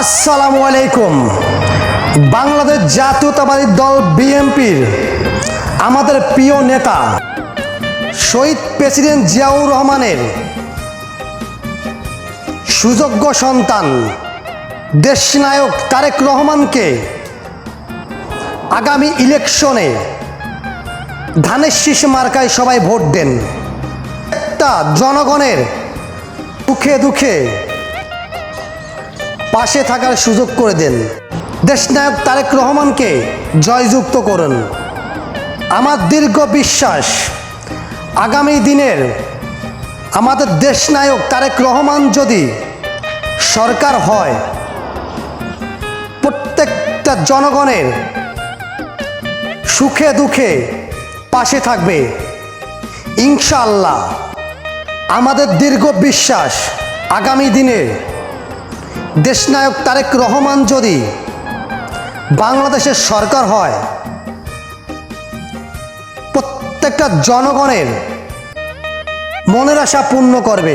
আসসালামু আলাইকুম। বাংলাদেশ জাতীয়তাবাদী দল বিএনপির আমাদের প্রিয় নেতা শহীদ প্রেসিডেন্ট জিয়াউর রহমানের সুযোগ্য সন্তান দেশনায়ক তারেক রহমানকে আগামী ইলেকশনে ধানের শীষ মার্কায় সবাই ভোট দেন। একটা জনগণের সুখে দুঃখে পাশে থাকার সুযোগ করে দেন। দেশনায়ক তারেক রহমানকে জয়যুক্ত করুন। আমার দীর্ঘ বিশ্বাস আগামী দিনের আমাদের দেশনায়ক তারেক রহমান যদি সরকার হয়, প্রত্যেকটা জনগণের সুখে দুঃখে পাশে থাকবে ইনশাআল্লাহ। আমাদের দীর্ঘ বিশ্বাস আগামী দিনে দেশনায়ক তারেক রহমান যদি বাংলাদেশের সরকার হয়, প্রত্যেকটা জনগণের মনের আশা পূর্ণ করবে।